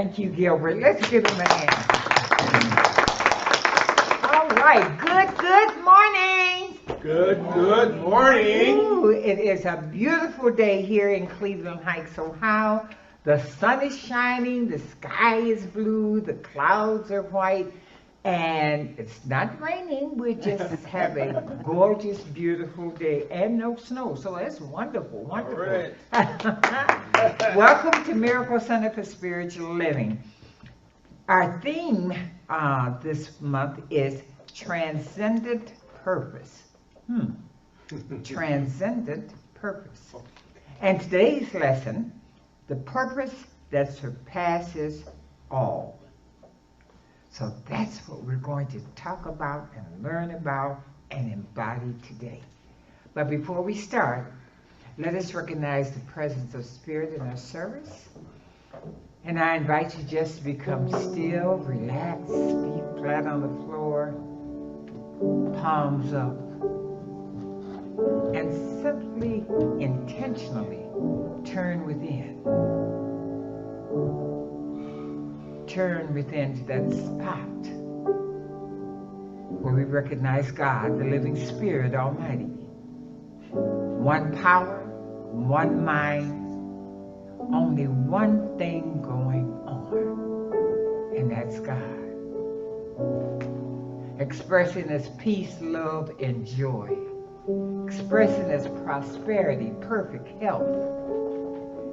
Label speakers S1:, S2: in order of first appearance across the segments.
S1: Thank you, Gilbert. Let's give him a hand. All right. Good morning.
S2: Good morning.
S1: Ooh, it is a beautiful day here in Cleveland Heights, Ohio. The sun is shining, the sky is blue, the clouds are white, and it's not raining. We just have a gorgeous, beautiful day and no snow. So that's wonderful, wonderful.
S2: All right.
S1: Welcome to Miracle Center for Spiritual Living. Our theme this month is Transcendent Purpose. Transcendent Purpose. And today's lesson, the purpose that surpasses all. So that's what we're going to talk about and learn about and embody today. But before we start, let us recognize the presence of Spirit in our service. And I invite you just to become still, relax, feet flat on the floor, palms up, and simply, intentionally turn within. Turn within to that spot where we recognize God, the living Spirit Almighty. One power, one mind, only one thing going on, and that's God. Expressing His peace, love, and joy. Expressing as prosperity, perfect health,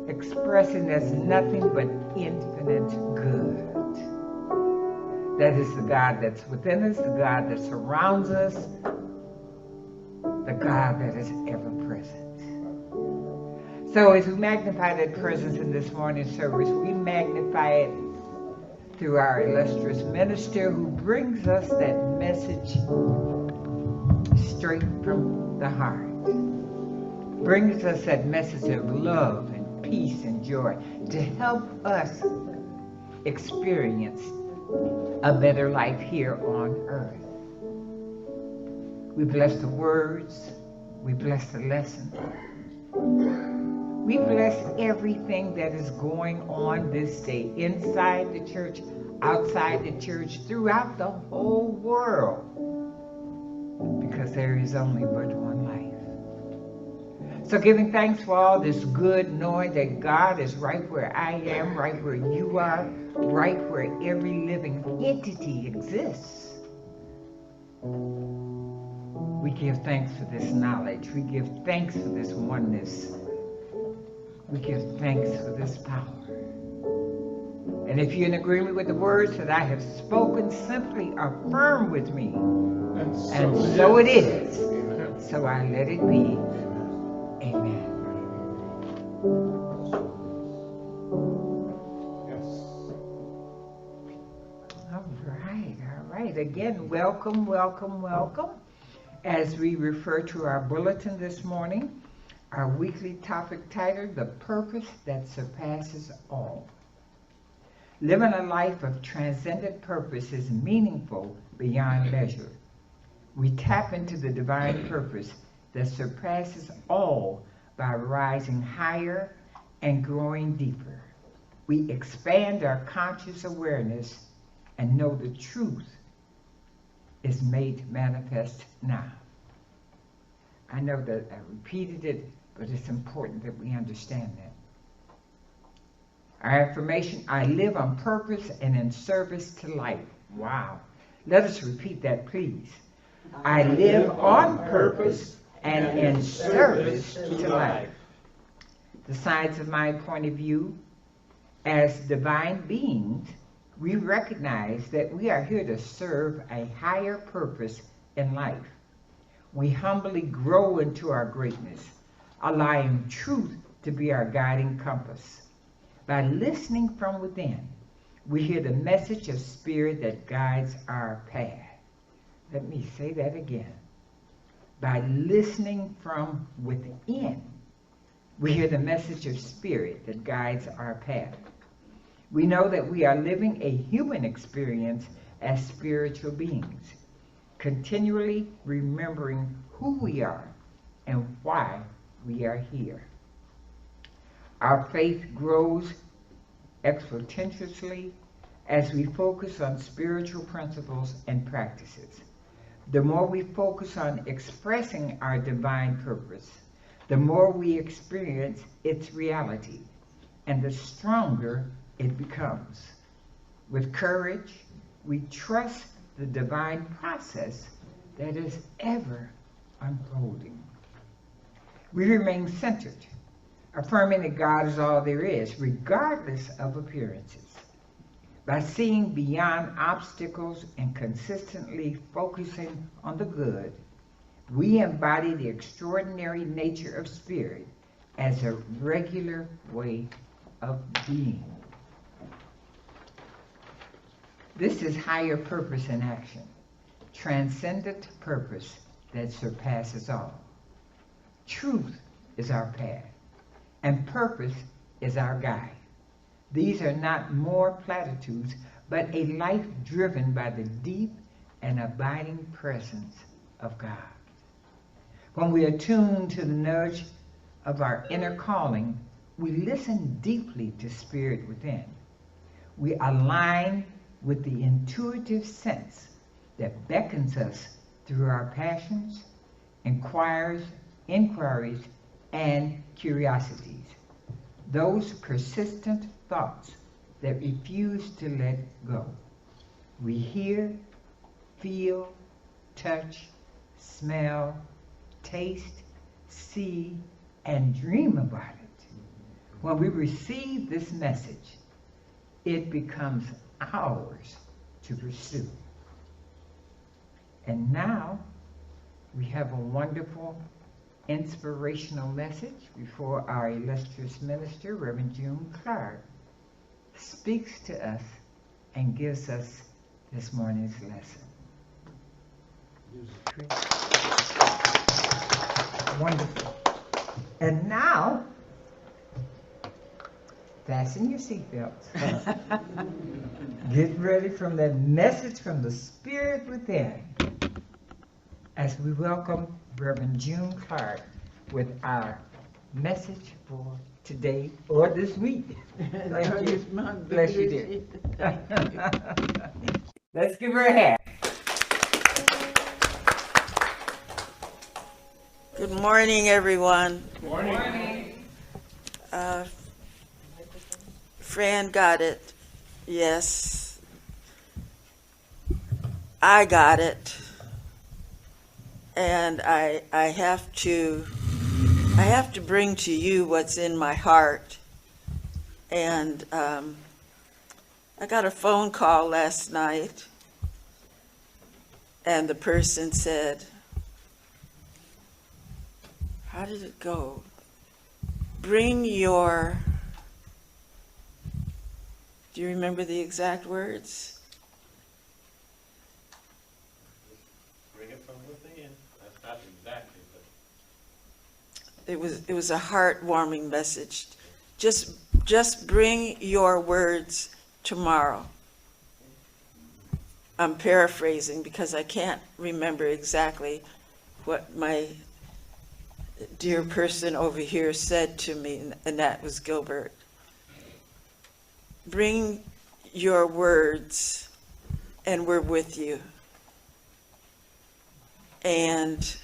S1: expressing as nothing but infinite good. That is the God that's within us, the God that surrounds us, the God that is ever present. So as we magnify that presence in this morning's service, we magnify it through our illustrious minister who brings us that message straight from the heart. Brings us that message of love and peace and joy to help us experience a better life here on earth. We bless the words, we bless the lesson, we bless everything that is going on this day inside the church, outside the church, throughout the whole world. Because there is only but one life. So giving thanks for all this good, knowing that God is right where I am, right where you are, right where every living entity exists. We give thanks for this knowledge. We give thanks for this oneness. We give thanks for this power. And if you're in agreement with the words that I have spoken, simply affirm with me. And so it is. Amen. So I let it be. Amen.
S2: Yes.
S1: All right. Again, welcome. As we refer to our bulletin this morning, our weekly topic titled, The Purpose That Surpasses All. Living a life of transcendent purpose is meaningful beyond measure. We tap into the divine purpose that surpasses all by rising higher and growing deeper. We expand our conscious awareness and know the truth is made manifest now. I know that I repeated it, but it's important that we understand that. Our affirmation, I live on purpose and in service to life. Wow. Let us repeat that, please. I live on purpose and in service to life. The science of my point of view, as divine beings, we recognize that we are here to serve a higher purpose in life. We humbly grow into our greatness, allowing truth to be our guiding compass. By listening from within, we hear the message of Spirit that guides our path. Let me say that again. By listening from within, we hear the message of Spirit that guides our path. We know that we are living a human experience as spiritual beings, continually remembering who we are and why we are here. Our faith grows expeditiously as we focus on spiritual principles and practices. The more we focus on expressing our divine purpose, the more we experience its reality, and the stronger it becomes. With courage, we trust the divine process that is ever unfolding. We remain centered, affirming that God is all there is, regardless of appearances. By seeing beyond obstacles and consistently focusing on the good, we embody the extraordinary nature of spirit as a regular way of being. This is higher purpose in action, transcendent purpose that surpasses all. Truth is our path, and purpose is our guide. These are not more platitudes, but a life driven by the deep and abiding presence of God. When we are tuned to the nudge of our inner calling, we listen deeply to spirit within. We align with the intuitive sense that beckons us through our passions, inquiries, and curiosities. Those persistent thoughts that refuse to let go. We hear, feel, touch, smell, taste, see, and dream about it. When we receive this message, it becomes ours to pursue. And now we have a wonderful inspirational message before our illustrious minister, Reverend June Clark, speaks to us and gives us this morning's lesson. Wonderful. And now, fasten your seatbelts. Get ready from that message from the Spirit within as we welcome Reverend June Clark with our message for today or this week. Thank you. Bless you, dear. Let's give her a hand.
S3: Good morning, everyone.
S2: Good morning.
S3: Fran got it. Yes. I got it. And I have to bring to you what's in my heart. And I got a phone call last night, and the person said, how did it go? Bring your, do you remember the exact words?
S4: Bring it from within. That's not exactly, but
S3: It was a heartwarming message. Just bring your words tomorrow. I'm paraphrasing because I can't remember exactly what my dear person over here said to me, and that was Gilbert. Bring your words, and we're with you. And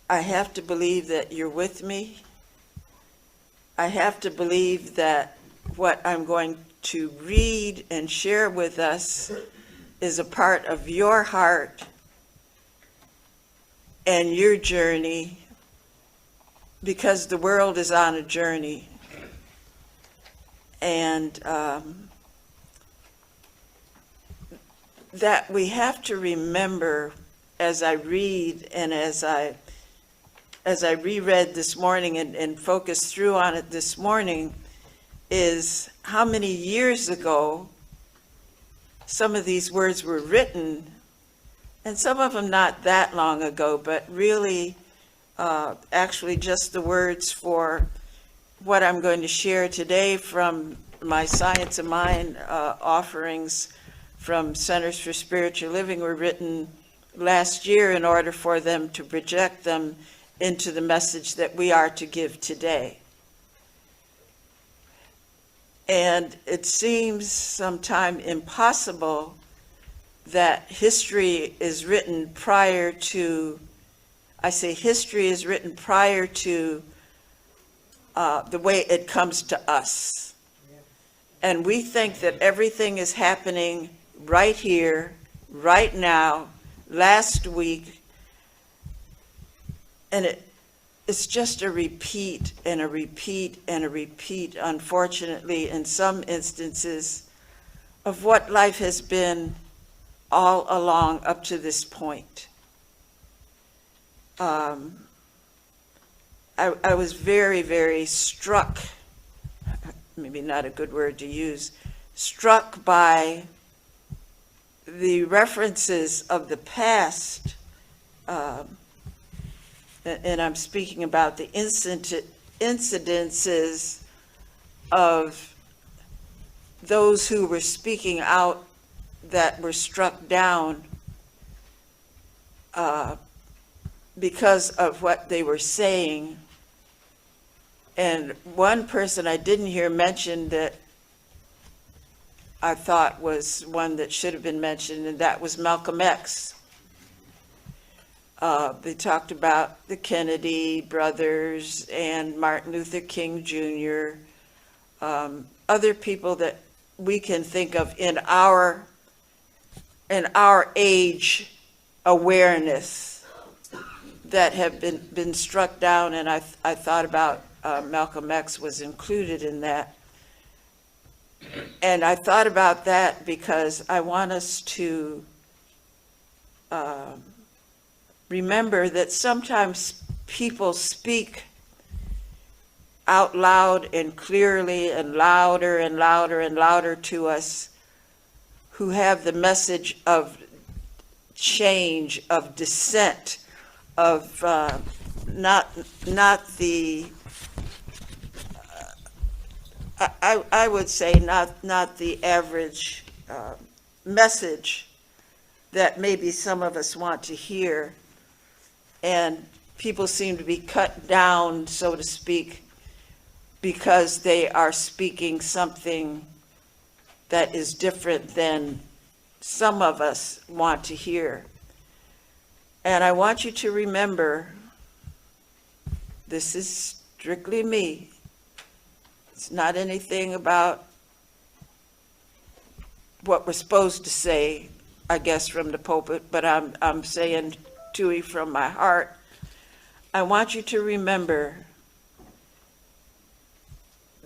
S3: I have to believe that you're with me. I have to believe that what I'm going to read and share with us is a part of your heart and your journey, because the world is on a journey. And that we have to remember, as I read and as I reread this morning and focused through on it this morning, is how many years ago some of these words were written, and some of them not that long ago, but really actually just the words for what I'm going to share today from my Science of Mind offerings from Centers for Spiritual Living were written last year in order for them to project them into the message that we are to give today. And it seems sometimes impossible that history is written prior to, I say history is written prior to the way it comes to us. And we think that everything is happening right here, right now, last week, and it's just a repeat and a repeat and a repeat, unfortunately, in some instances, of what life has been all along up to this point. I was very, very struck, maybe not a good word to use, struck by the references of the past, and I'm speaking about the incidences of those who were speaking out that were struck down because of what they were saying. And one person I didn't hear mentioned that I thought was one that should have been mentioned, and that was Malcolm X. They talked about the Kennedy brothers and Martin Luther King Jr., other people that we can think of in our age awareness that have been struck down, and I thought about Malcolm X was included in that. And I thought about that because I want us to remember that sometimes people speak out loud and clearly and louder and louder and louder to us, who have the message of change, of dissent, of not the I would say not the average message that maybe some of us want to hear. And people seem to be cut down, so to speak, because they are speaking something that is different than some of us want to hear. And I want you to remember, this is strictly me. It's not anything about what we're supposed to say, I guess, from the pulpit, but I'm saying to you from my heart. I want you to remember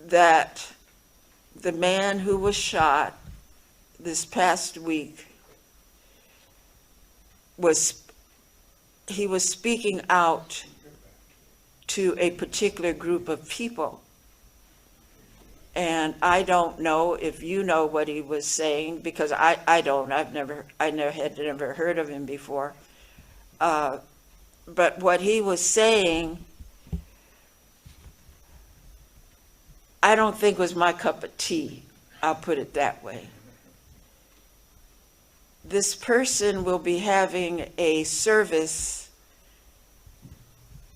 S3: that the man who was shot this past week was speaking out to a particular group of people. And I don't know if you know what he was saying, because I don't. I never had heard of him before. But what he was saying, I don't think was my cup of tea. I'll put it that way. This person will be having a service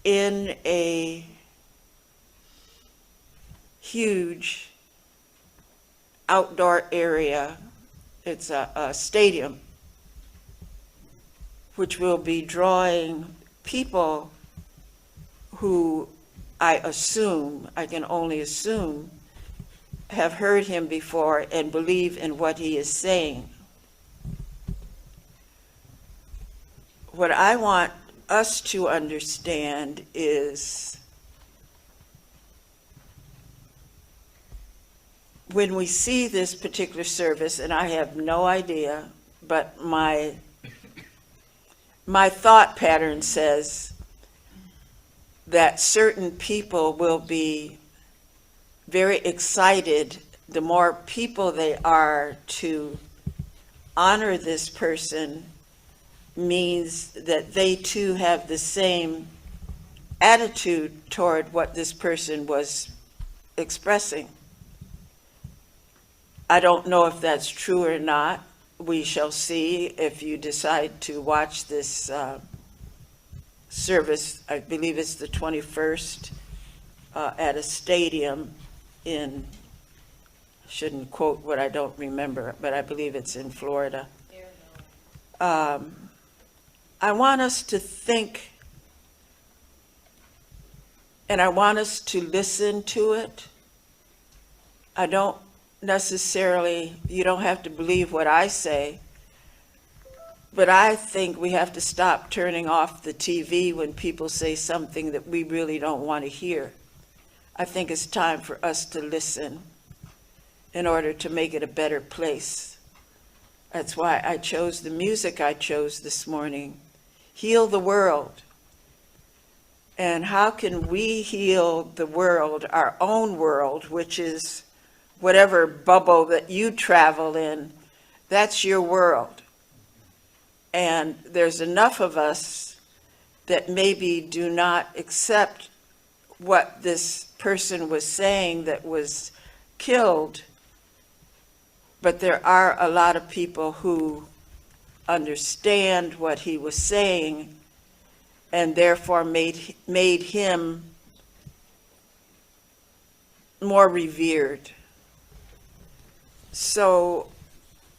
S3: in a huge outdoor area. It's a stadium, which will be drawing people who I can only assume, have heard him before and believe in what he is saying. What I want us to understand is when we see this particular service, and I have no idea, but my thought pattern says that certain people will be very excited. The more people they are to honor this person means that they too have the same attitude toward what this person was expressing. I don't know if that's true or not. We shall see if you decide to watch this service. I believe it's the 21st at a stadium in shouldn't quote what I don't remember, but I believe it's in Florida. I want us to think, and I want us to listen to it. I don't necessarily, you don't have to believe what I say, but I think we have to stop turning off the TV when people say something that we really don't want to hear. I think it's time for us to listen in order to make it a better place. That's why I chose the music I chose this morning. Heal the world. And how can we heal the world, our own world, which is whatever bubble that you travel in, that's your world. And there's enough of us that maybe do not accept what this person was saying that was killed, but there are a lot of people who understand what he was saying and therefore made him more revered. So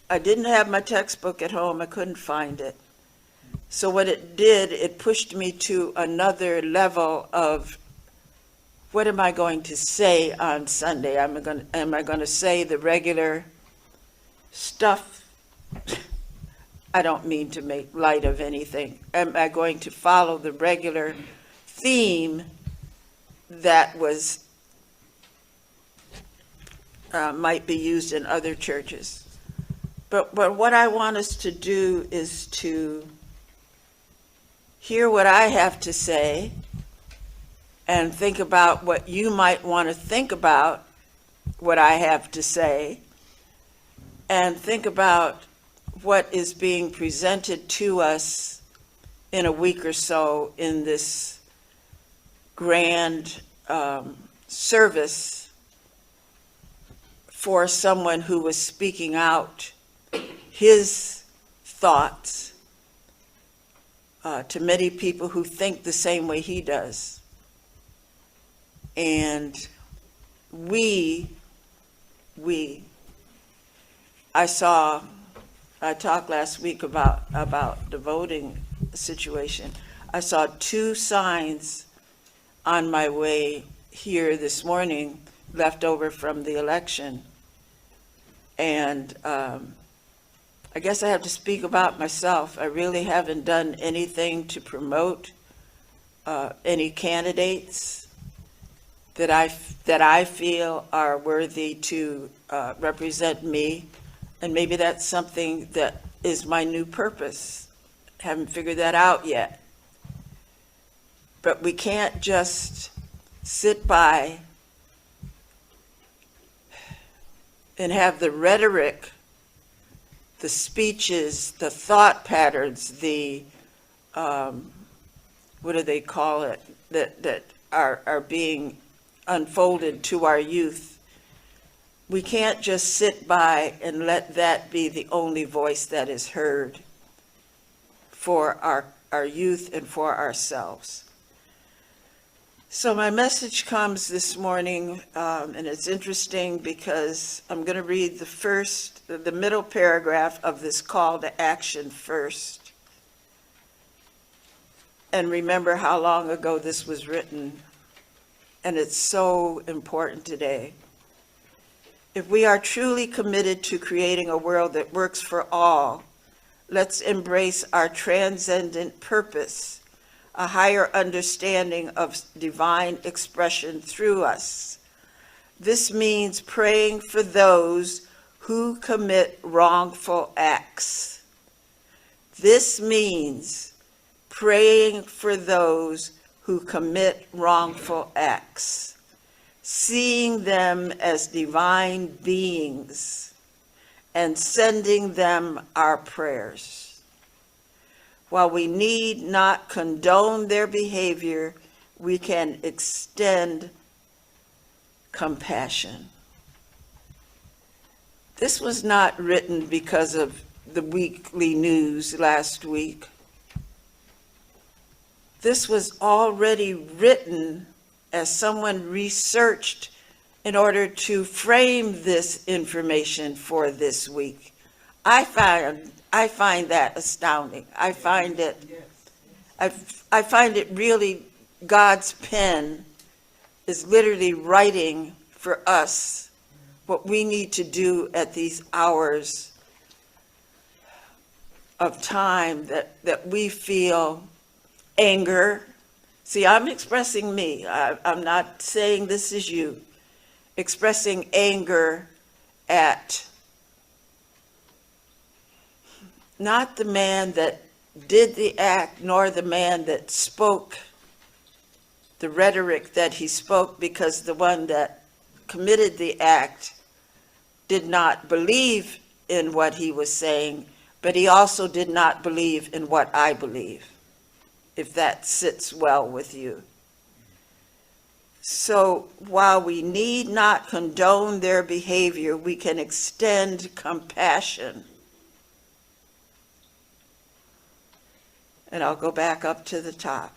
S3: I didn't have my textbook at home. I couldn't find it. So what it did, it pushed me to another level of what am I going to say on Sunday? Am I going to say the regular stuff? I don't mean to make light of anything. Am I going to follow the regular theme that was might be used in other churches? But what I want us to do is to hear what I have to say and think about what you might want to think about what I have to say, and think about what is being presented to us in a week or so in this grand service for someone who was speaking out his thoughts to many people who think the same way he does. And I talked last week about the voting situation. I saw 2 signs on my way here this morning left over from the election. And I guess I have to speak about myself. I really haven't done anything to promote any candidates that I feel are worthy to represent me. And maybe that's something that is my new purpose. Haven't figured that out yet. But we can't just sit by and have the rhetoric, the speeches, the thought patterns, the, what do they call it, that are being unfolded to our youth. We can't just sit by and let that be the only voice that is heard for our youth and for ourselves. So my message comes this morning, and it's interesting because I'm going to read the middle paragraph of this call to action first. And remember how long ago this was written, and it's so important today. If we are truly committed to creating a world that works for all, let's embrace our transcendent purpose, a higher understanding of divine expression through us. This means praying for those who commit wrongful acts. This means praying for those who commit wrongful acts, seeing them as divine beings and sending them our prayers. While we need not condone their behavior, we can extend compassion. This was not written because of the weekly news last week. This was already written as someone researched in order to frame this information for this week. I find that astounding. I find it really, God's pen is literally writing for us what we need to do at these hours of time that we feel anger. See, I'm expressing me. I'm not saying this is you. Expressing anger at not the man that did the act, nor the man that spoke the rhetoric that he spoke, because the one that committed the act did not believe in what he was saying, but he also did not believe in what I believe, if that sits well with you. So while we need not condone their behavior, we can extend compassion. And I'll go back up to the top.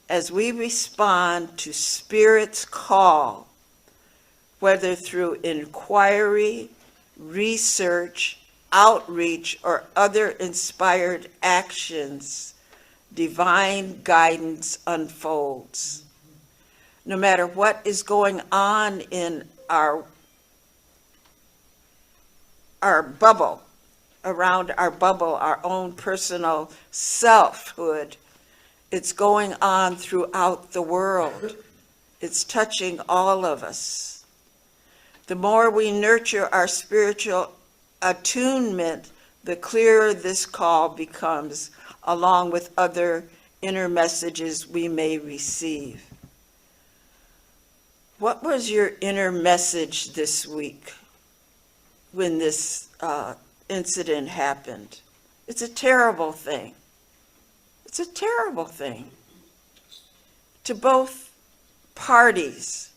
S3: As we respond to Spirit's call, whether through inquiry, research, outreach, or other inspired actions, divine guidance unfolds. No matter what is going on in our bubble, around our bubble, our own personal selfhood, it's going on throughout the world. It's touching all of us. The more we nurture our spiritual attunement, the clearer this call becomes, along with other inner messages we may receive. What was your inner message this week when this incident happened? It's a terrible thing. It's a terrible thing to both parties,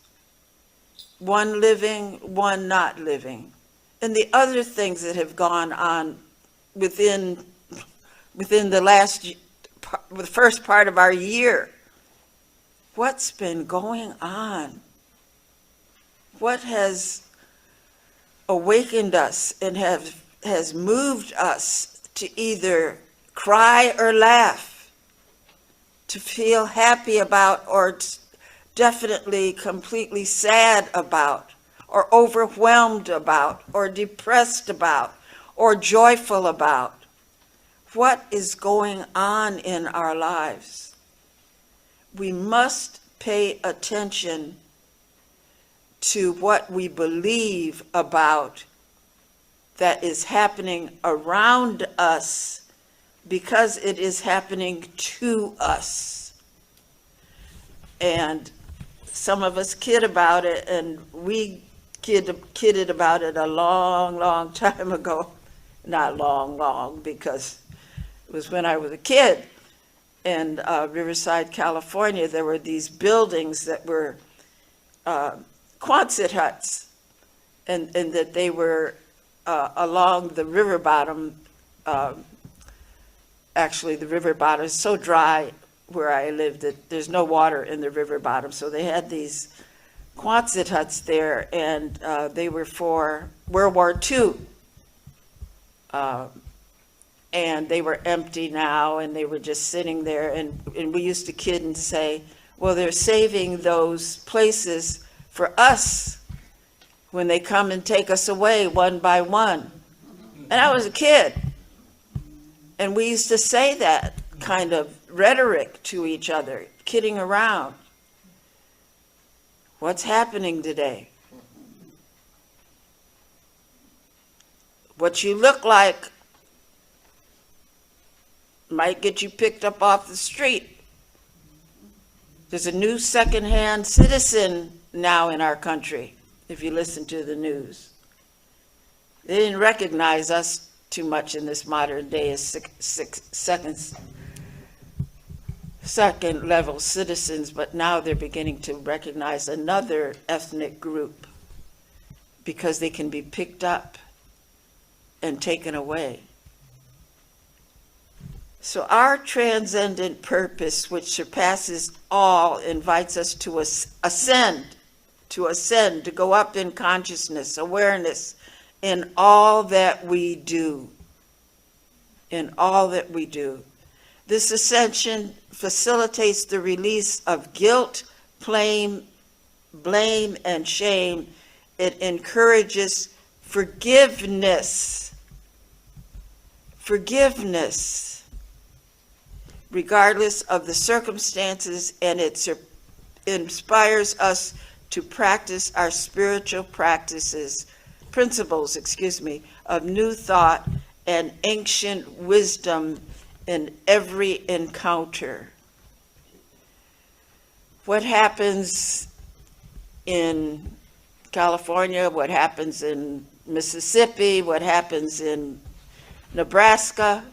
S3: one living, one not living, and the other things that have gone on within the first part of our year. What's been going on? What has awakened us and has moved us to either cry or laugh, to feel happy about, or definitely completely sad about, or overwhelmed about, or depressed about, or joyful about? What is going on in our lives? We must pay attention to what we believe about that is happening around us, because it is happening to us. And some of us kid about it, and we kidded about it a long, long time ago. Not long, because it was when I was a kid. In Riverside, California, there were these buildings that were Quonset huts, and that they were along the river bottom. Actually, the river bottom is so dry where I lived that there's no water in the river bottom. So they had these Quonset huts there, and they were for World War II. And they were empty now, and they were just sitting there. And we used to kid and say, well, they're saving those places for us when they come and take us away one by one. And I was a kid. And we used to say that kind of rhetoric to each other, kidding around. What's happening today? What you look like might get you picked up off the street. There's a new secondhand citizen now in our country, if you listen to the news. They didn't recognize us too much in this modern day as second level citizens, but now they're beginning to recognize another ethnic group because they can be picked up and taken away. So our transcendent purpose, which surpasses all, invites us to ascend to ascend, to go up in consciousness, awareness in all that we do. In all that we do. This ascension facilitates the release of guilt, blame, and shame. It encourages forgiveness. Forgiveness, regardless of the circumstances, and it inspires us to practice our spiritual principles, of new thought and ancient wisdom in every encounter. What happens in California, what happens in Mississippi, what happens in Nebraska,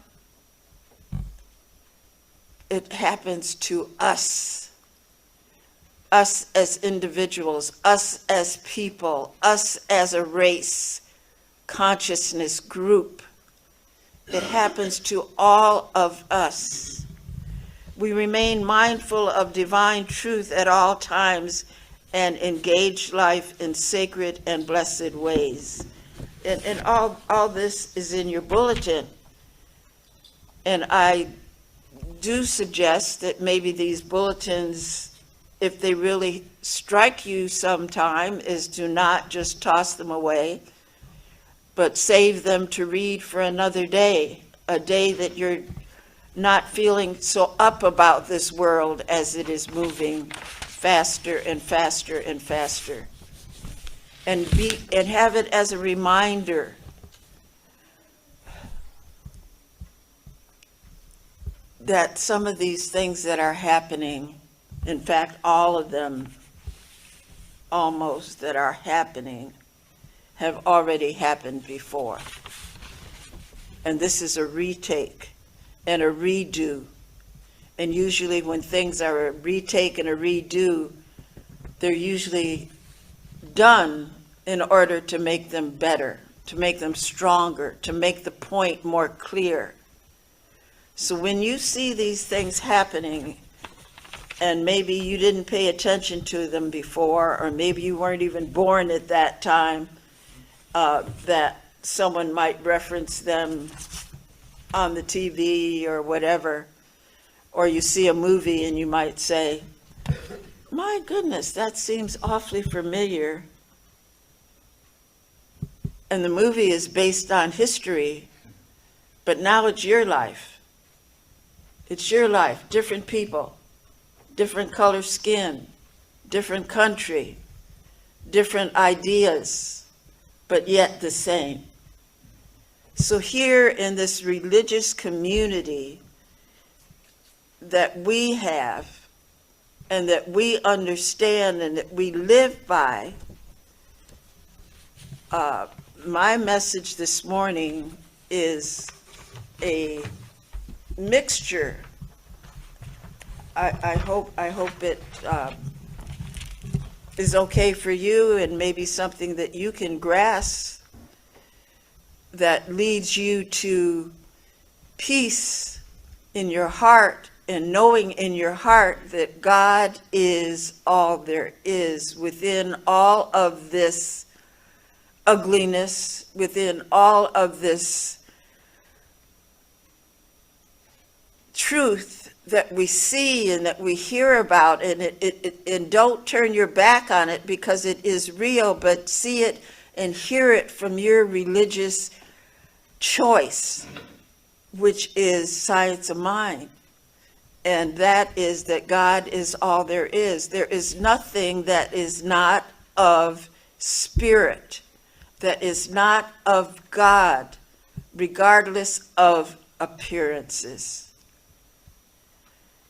S3: it happens to us. Us as individuals, us as people, us as a race, consciousness group. It happens to all of us. We remain mindful of divine truth at all times and engage life in sacred and blessed ways. And all this is in your bulletin. And I do suggest that maybe these bulletins, if they really strike you sometime, is to not just toss them away, but save them to read for another day, a day that you're not feeling so up about this world as it is moving faster and faster and faster. And have it as a reminder that some of these things that are happening, in fact, all of them almost that are happening, have already happened before. And this is a retake and a redo. And usually when things are a retake and a redo, they're usually done in order to make them better, to make them stronger, to make the point more clear. So when you see these things happening, and maybe you didn't pay attention to them before, or maybe you weren't even born at that time, that someone might reference them on the TV or whatever, or you see a movie and you might say, my goodness, that seems awfully familiar. And the movie is based on history, but now it's your life. It's your life, different people, different color skin, different country, different ideas, but yet the same. So here in this religious community that we have, and that we understand and that we live by, my message this morning is a mixture. I hope it is okay for you, and maybe something that you can grasp that leads you to peace in your heart, and knowing in your heart that God is all there is within all of this ugliness, within all of this truth that we see and that we hear about, and don't turn your back on it because it is real, but see it and hear it from your religious choice, which is science of mind. And that is that God is all there is. There is nothing that is not of spirit, that is not of God, regardless of appearances.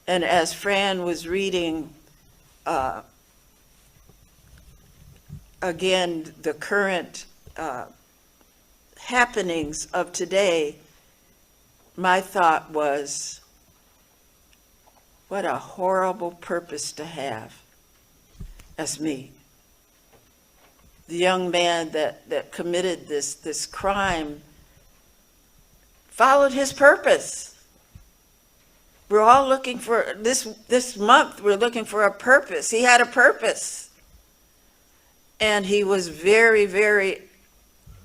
S3: And as Fran was reading, again, the current happenings of today, my thought was, what a horrible purpose to have as me. The young man that committed this crime followed his purpose. We're all looking for, this month, we're looking for a purpose. He had a purpose. And he was very, very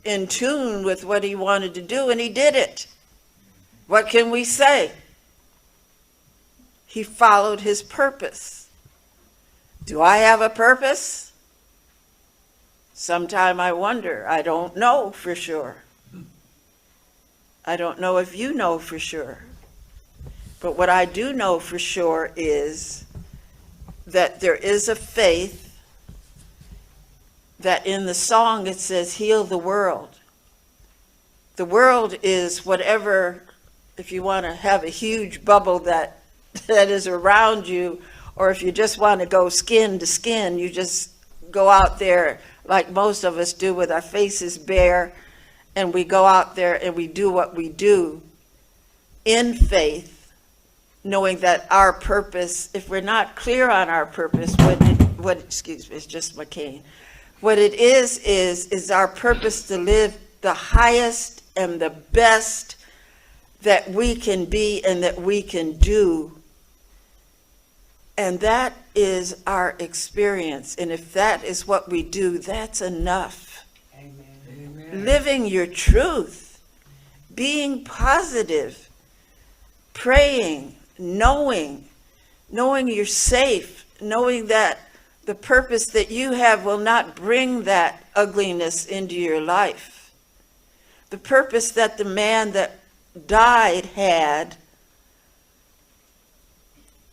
S3: in tune with what he wanted to do, and he did it. What can we say? He followed his purpose. Do I have a purpose? Sometime I wonder. I don't know for sure. I don't know if you know for sure. But what I do know for sure is that there is a faith that in the song it says, heal the world. The world is whatever, if you want to have a huge bubble that is around you, or if you just want to go skin to skin, you just go out there like most of us do with our faces bare, and we go out there and we do what we do in faith, knowing that our purpose, if we're not clear on our purpose, excuse me, it's just my cane. What it is our purpose to live the highest and the best that we can be and that we can do. And that is our experience. And if that is what we do, that's enough. Amen. Living your truth, being positive, praying, knowing you're safe, knowing that the purpose that you have will not bring that ugliness into your life. The purpose that the man that died had,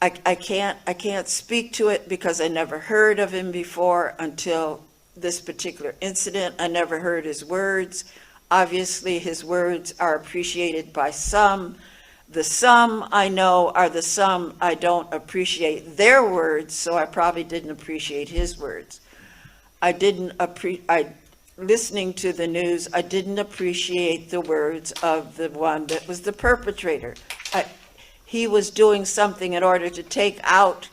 S3: I can't speak to it because I never heard of him before until this particular incident. I never heard his words. Obviously, his words are appreciated by some. The some I know are the some I don't appreciate their words, so I probably didn't appreciate his words. Listening to the news, I didn't appreciate the words of the one that was the perpetrator. He was doing something in order to take out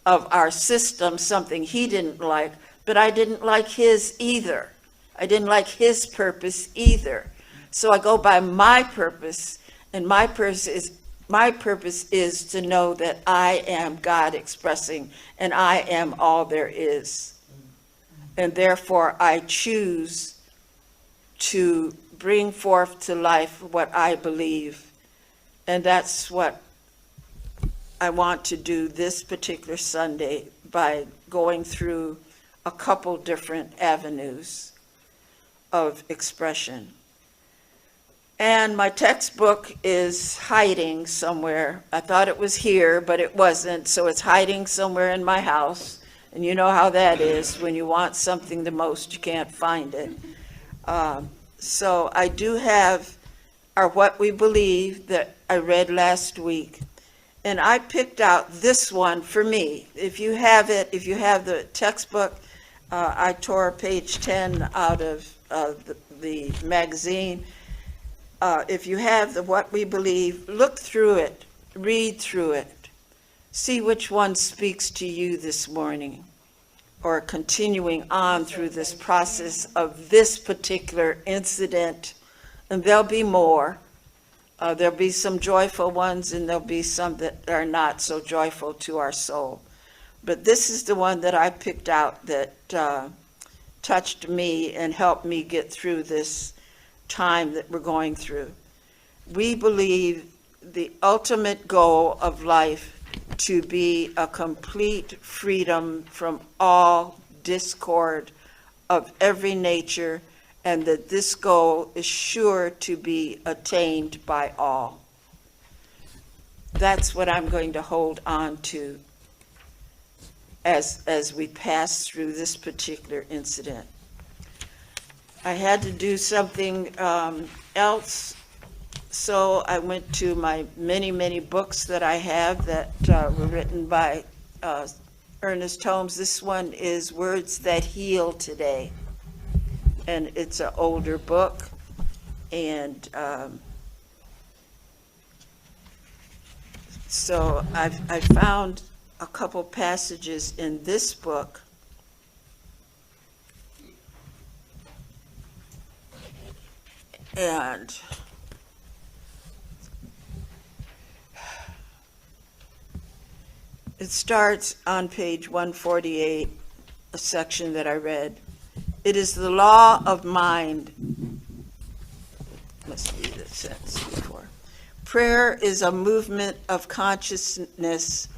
S3: of our system something he didn't like, but I didn't like his either. I didn't like his purpose either. So I go by my purpose, and my purpose is to know that I am God expressing, and I am all there is. And therefore I choose to bring forth to life what I believe. And that's what I want to do this particular Sunday by going through a couple different avenues of expression. And my textbook is hiding somewhere. I thought it was here, but it wasn't, so it's hiding somewhere in my house. And you know how that is. When you want something the most, you can't find it. So I do have our What We Believe that I read last week. And I picked out this one for me. If you have it, if you have the textbook, I tore page 10 out of the magazine. If you have the What We Believe, look through it, read through it. See which one speaks to you this morning, or continuing on through this process of this particular incident. And there'll be more. There'll be some joyful ones, and there'll be some that are not so joyful to our soul. But this is the one that I picked out that touched me and helped me get through this time that we're going through. We believe the ultimate goal of life to be a complete freedom from all discord of every nature, and that this goal is sure to be attained by all. That's what I'm going to hold on to as we pass through this particular incident. I had to do something else, so I went to my many books that I have that were written by Ernest Holmes. This one is Words That Heal Today, and it's an older book, and so I found a couple passages in this book and it starts on page 148, a section that I read. It is the law of mind. Let's read the sentence before. Prayer is a movement of consciousness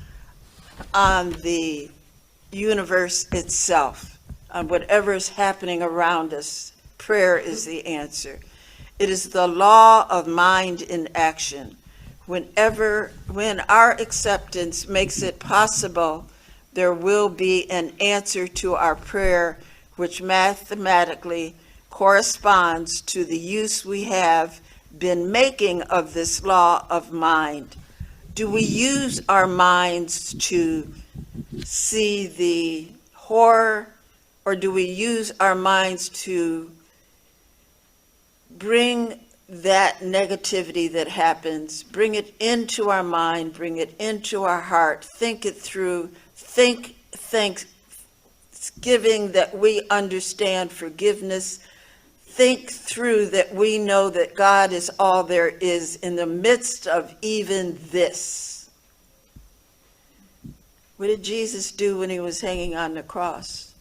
S3: on the universe itself, on whatever is happening around us. Prayer is the answer. It is the law of mind in action. When our acceptance makes it possible, there will be an answer to our prayer, which mathematically corresponds to the use we have been making of this law of mind. Do we use our minds to see the horror, or do we use our minds to bring that negativity that happens, bring it into our mind, bring it into our heart, think it through, think thanksgiving that we understand forgiveness, think through that we know that God is all there is in the midst of even this. What did Jesus do when he was hanging on the cross?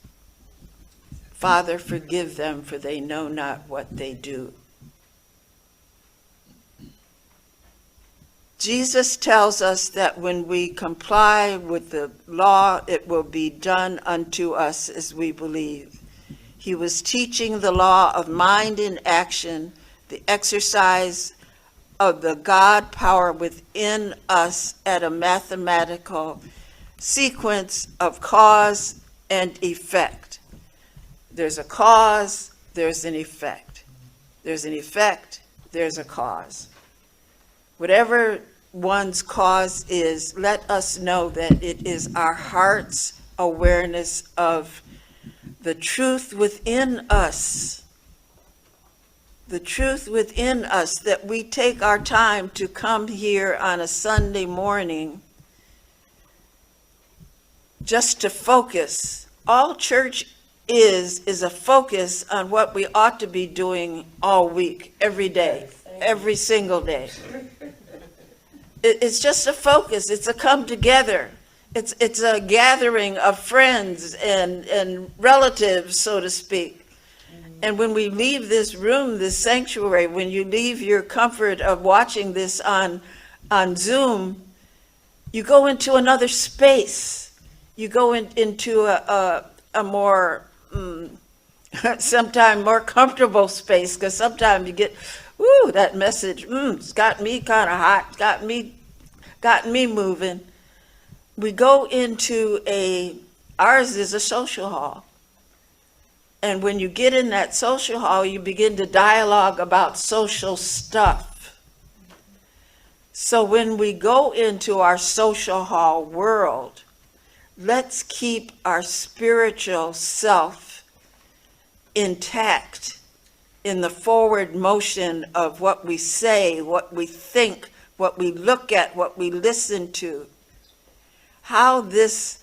S3: Father, forgive them, for they know not what they do. Jesus tells us that when we comply with the law, it will be done unto us as we believe. He was teaching the law of mind in action, the exercise of the God power within us at a mathematical sequence of cause and effect. There's a cause, there's an effect. There's an effect, there's a cause. Whatever one's cause is, let us know that it is our heart's awareness of the truth within us. The truth within us, that we take our time to come here on a Sunday morning just to focus. All church is a focus on what we ought to be doing all week, every day, every single day. It's just a focus. It's a come together. It's a gathering of friends and relatives, so to speak. And when we leave this room, this sanctuary, when you leave your comfort of watching this on Zoom, you go into another space. You go into a more, sometimes more comfortable space, because sometimes you get, ooh, that message, it's got me kind of hot, got me moving. We go into ours is a social hall. And when you get in that social hall, you begin to dialogue about social stuff. So when we go into our social hall world, let's keep our spiritual self intact in the forward motion of what we say, what we think, what we look at, what we listen to. How this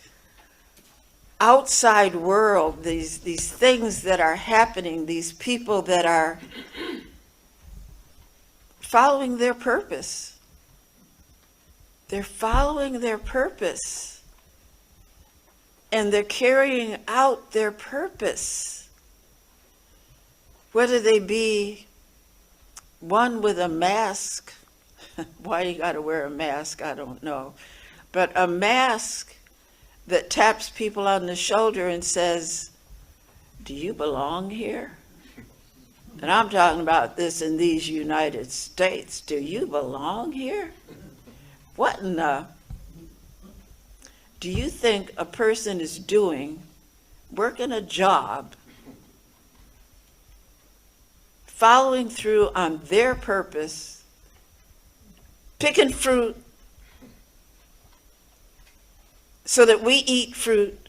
S3: outside world, these things that are happening, these people that are following their purpose. They're following their purpose. And they're carrying out their purpose. Whether they be one with a mask, why you got to wear a mask, I don't know. But a mask that taps people on the shoulder and says, do you belong here? And I'm talking about this in these United States. Do you belong here? What in the... Do you think a person is doing, working a job, following through on their purpose, picking fruit so that we eat fruit,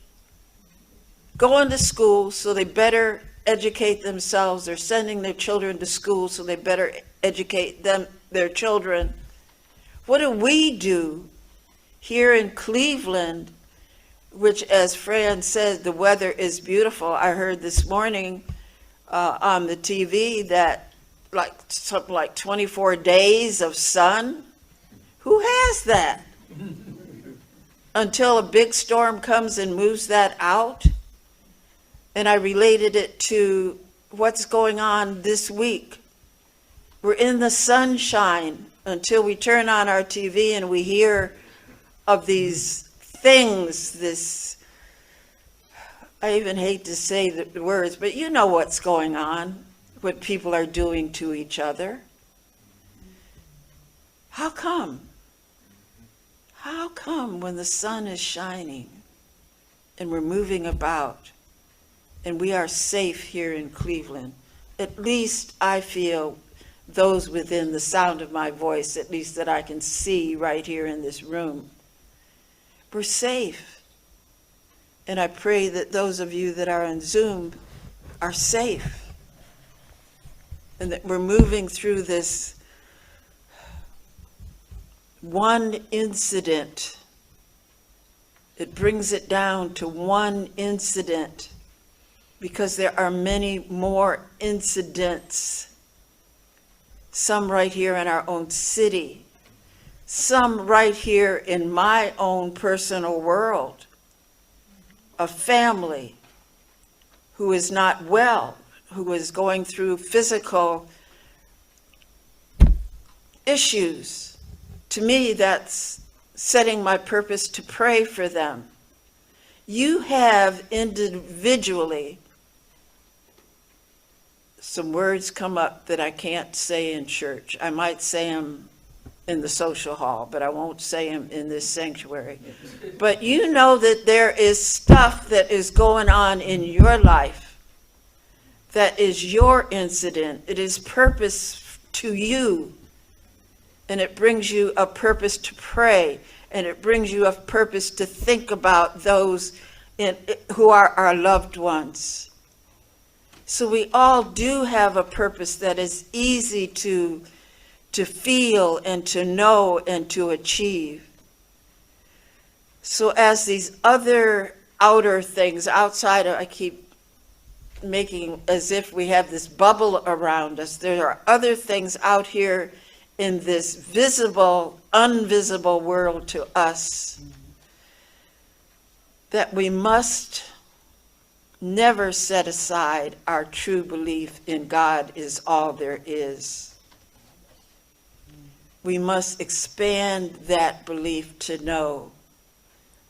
S3: going to school so they better educate themselves, or sending their children to school so they better educate their children? What do we do here in Cleveland, which, as Fran said, the weather is beautiful? I heard this morning on the TV that something like 24 days of sun. Who has that? Until a big storm comes and moves that out. And I related it to what's going on this week. We're in the sunshine until we turn on our TV and we hear of these things, I even hate to say the words, but you know what's going on, what people are doing to each other. How come? How come when the sun is shining and we're moving about and we are safe here in Cleveland, at least I feel those within the sound of my voice, at least that I can see right here in this room, we're safe. And I pray that those of you that are on Zoom are safe and that we're moving through this one incident. It brings it down to one incident because there are many more incidents, some right here in our own city, some right here in my own personal world, a family who is not well, who is going through physical issues. To me, that's setting my purpose to pray for them. You have individually, some words come up that I can't say in church. I might say them in the social hall, but I won't say them in this sanctuary. But you know that there is stuff that is going on in your life that is your incident. It is purpose to you. And it brings you a purpose to pray. And it brings you a purpose to think about those who are our loved ones. So we all do have a purpose that is easy to feel and to know and to achieve. So as these other outer things outside of, I keep making as if we have this bubble around us, there are other things out here in this visible, invisible world to us that we must never set aside our true belief in God is all there is. We must expand that belief to know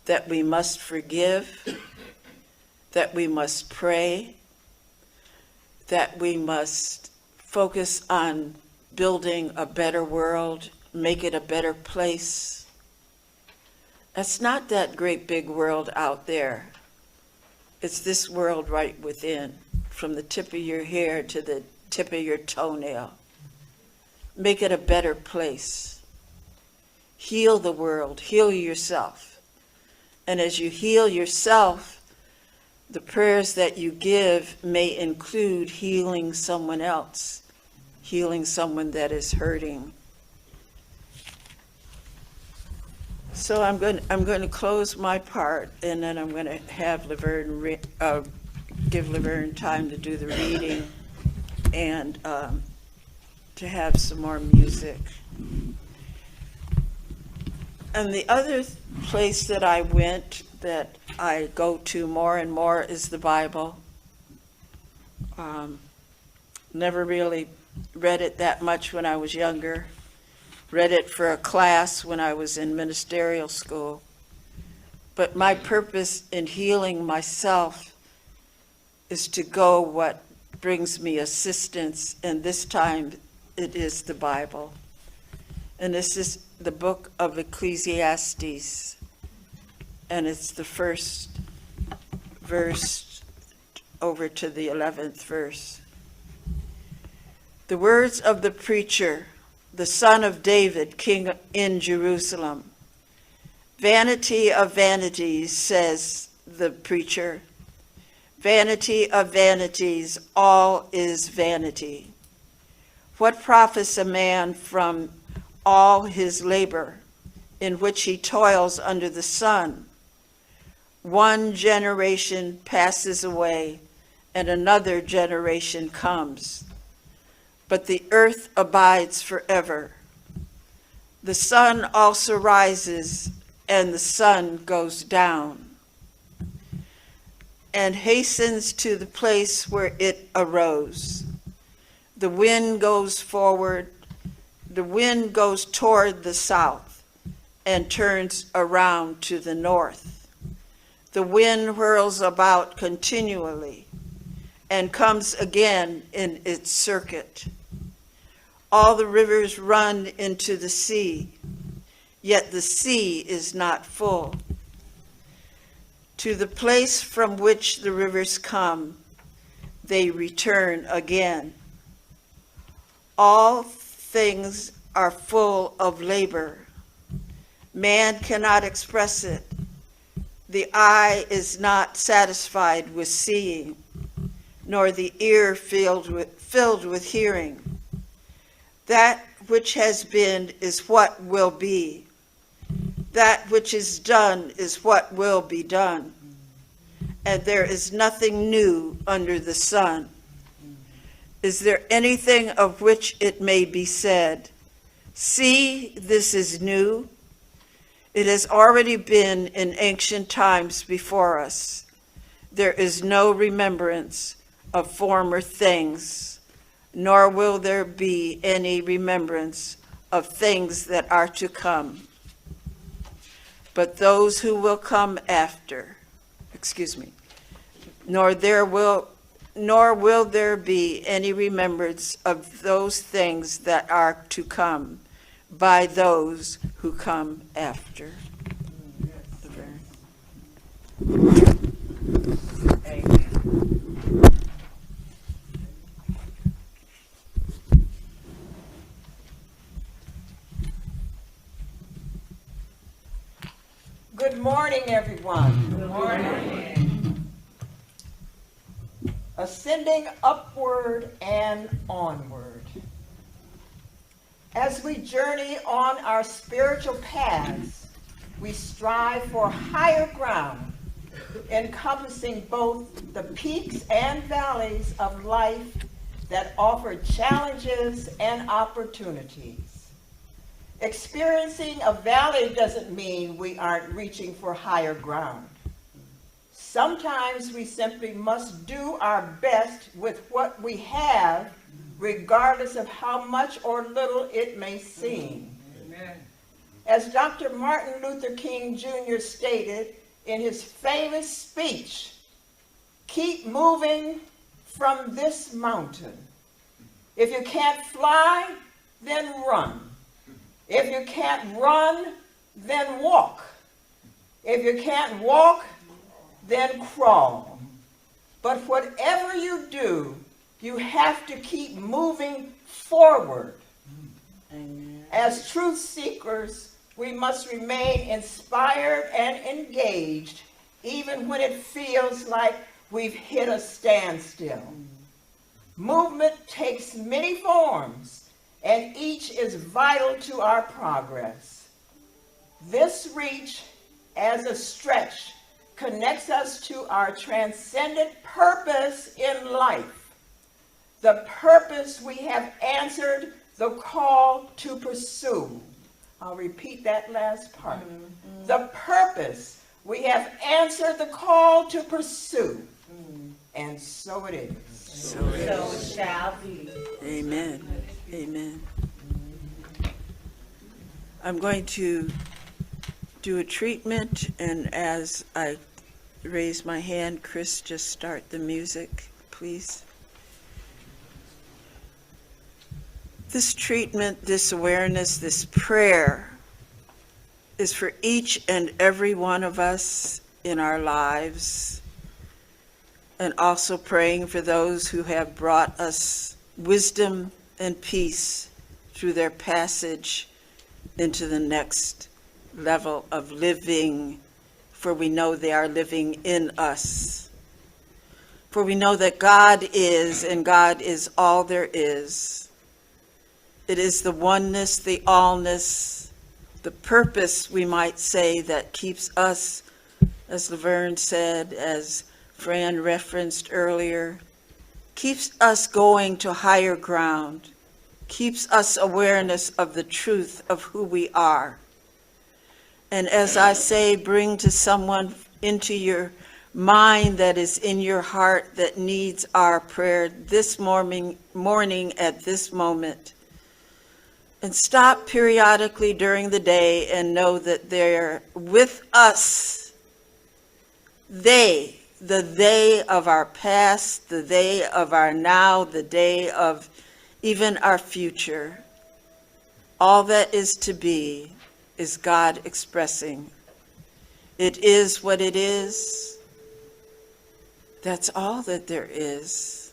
S3: that we must forgive, that we must pray, that we must focus on building a better world, make it a better place. That's not that great big world out there. It's this world right within, from the tip of your hair to the tip of your toenail. Make it a better place. Heal the world, heal yourself. And as you heal yourself, the prayers that you give may include healing someone else. Healing someone that is hurting. So I'm going to close my part, and then I'm going to have Laverne give Laverne time to do the reading and to have some more music. And the other place that I went that I go to more and more is the Bible. Never really read it that much when I was younger. Read it for a class when I was in ministerial school. But my purpose in healing myself is to go what brings me assistance, and this time it is the Bible. And this is the book of Ecclesiastes, and it's the first verse over to the 11th verse. The words of the preacher, the son of David, king in Jerusalem. Vanity of vanities, says the preacher. Vanity of vanities, all is vanity. What profits a man from all his labor in which he toils under the sun? One generation passes away and another generation comes. But the earth abides forever. The sun also rises and the sun goes down. and hastens to the place where it arose. The wind goes forward, the wind goes toward the south and turns around to the north. The wind whirls about continually and comes again in its circuit. All the rivers run into the sea, yet the sea is not full. To the place from which the rivers come, they return again. All things are full of labor. Man cannot express it. The eye is not satisfied with seeing, nor the ear filled with hearing. That which has been is what will be. That which is done is what will be done. And there is nothing new under the sun. Is there anything of which it may be said, "See, this is new"? It has already been in ancient times before us. There is no remembrance of former things, nor will there be any remembrance of things that are to come. But those who will come after, nor will there be any remembrance of those things that are to come by those who come after.
S1: Amen.
S5: Good morning, everyone.
S1: Good morning.
S5: Ascending upward and onward. As we journey on our spiritual paths, we strive for higher ground, encompassing both the peaks and valleys of life that offer challenges and opportunities. Experiencing a valley doesn't mean we aren't reaching for higher ground. Sometimes we simply must do our best with what we have, regardless of how much or little it may seem.
S1: Amen.
S5: As Dr. Martin Luther King Jr. stated in his famous speech, "Keep moving from this mountain. If you can't fly, then run. If you can't run, then walk. If you can't walk, then crawl. But whatever you do, you have to keep moving forward."
S3: Amen.
S5: As truth seekers, we must remain inspired and engaged, even when it feels like we've hit a standstill. Movement takes many forms, and each is vital to our progress. This reach, as a stretch, connects us to our transcendent purpose in life. The purpose we have answered the call to pursue. I'll repeat that last part. The purpose we have answered the call to pursue. And so it is.
S3: So it
S5: shall be.
S3: Amen. Amen. I'm going to do a treatment, and as I raise my hand, Chris, just start the music, please. This treatment, this awareness, this prayer is for each and every one of us in our lives, and also praying for those who have brought us wisdom and peace through their passage into the next level of living, for we know they are living in us. For we know that God is, and God is all there is. It is the oneness, the allness, the purpose, we might say, that keeps us, as Laverne said, as Fran referenced earlier, keeps us going to higher ground, keeps us awareness of the truth of who we are. And as I say, bring to someone into your mind that is in your heart that needs our prayer this morning at this moment. And stop periodically during the day and know that they're with us. The they of our past, the they of our now, the day of even our future. All that is to be is God expressing. It is what it is. That's all that there is.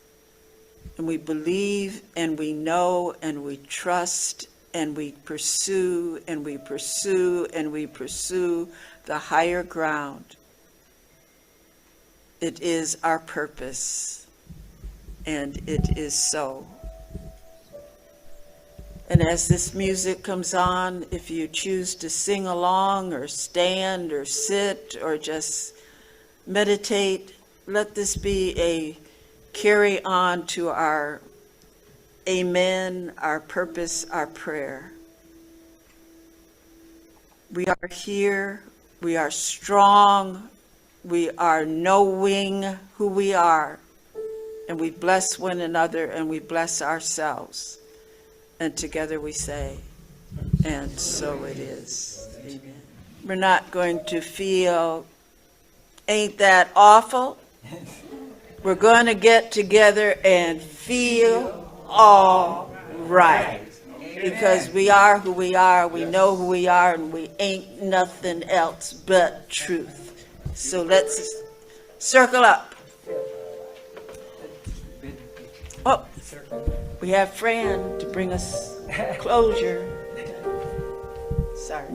S3: And we believe and we know and we trust and we pursue and we pursue and we pursue the higher ground. It is our purpose, and it is so. And as this music comes on, if you choose to sing along or stand or sit or just meditate, let this be a carry on to our amen, our purpose, our prayer. We are here, we are strong, we are knowing who we are, and we bless one another and we bless ourselves. And together we say, and so it is. Amen. We're not going to feel, ain't that awful? We're going to get together and feel all right. Because we are who we are, we know who we are, and we ain't nothing else but truth. So let's circle up. Oh, we have Fran to bring us closure. Sorry.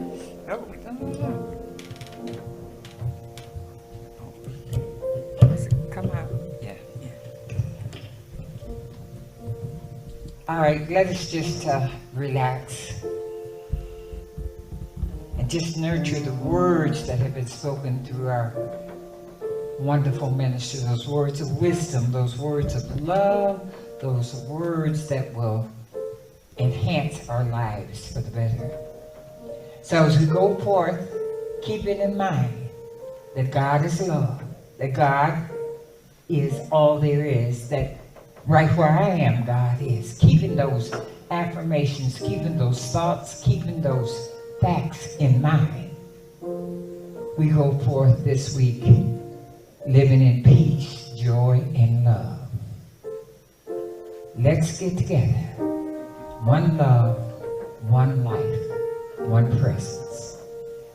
S1: Come out. Yeah. All right, let us just relax and just nurture the words that have been spoken through our wonderful ministry, those words of wisdom, those words of love, those words that will enhance our lives for the better. So as we go forth, keep it in mind that God is love, that God is all there is, that right where I am, God is. Keeping those affirmations, keeping those thoughts, keeping those facts in mind. We go forth this week living in peace, joy, and love. Let's get together. One love, one life, one presence.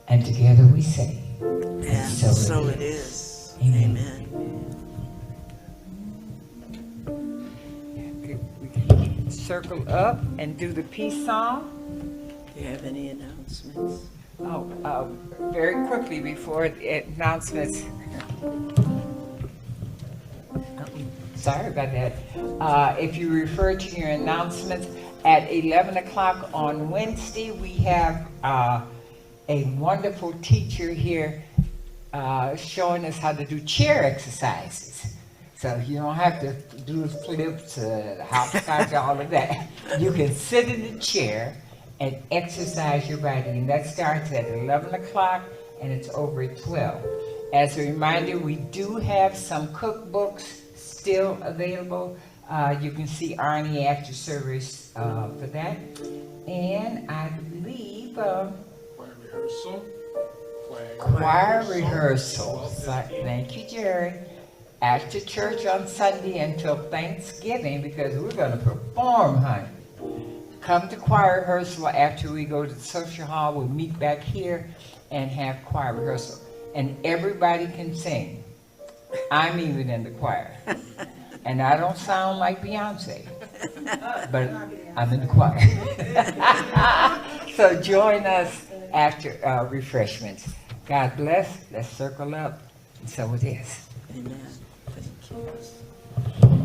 S1: And together we say,
S3: And so it is.
S1: Amen. We can circle up and do the peace song.
S3: Do you have any announcements?
S1: Oh, very quickly before the announcements. Sorry about that. If you refer to your announcements, at 11 o'clock on Wednesday, we have a wonderful teacher here showing us how to do chair exercises. So you don't have to do flips, hopscotch, all of that. You can sit in the chair and exercise your body. And that starts at 11 o'clock and it's over at 12. As a reminder, we do have some cookbooks still available. You can see Arnie after service for that. And I believe choir rehearsal. Thank you, Jerry. After church on Sunday until Thanksgiving, because we're going to perform, honey. Come to choir rehearsal after we go to the social hall. We'll meet back here and have choir rehearsal. And everybody can sing. I'm even in the choir. And I don't sound like Beyonce, but I'm in the choir. So join us after refreshments. God bless. Let's circle up. And so it is.
S3: Amen. Thank you.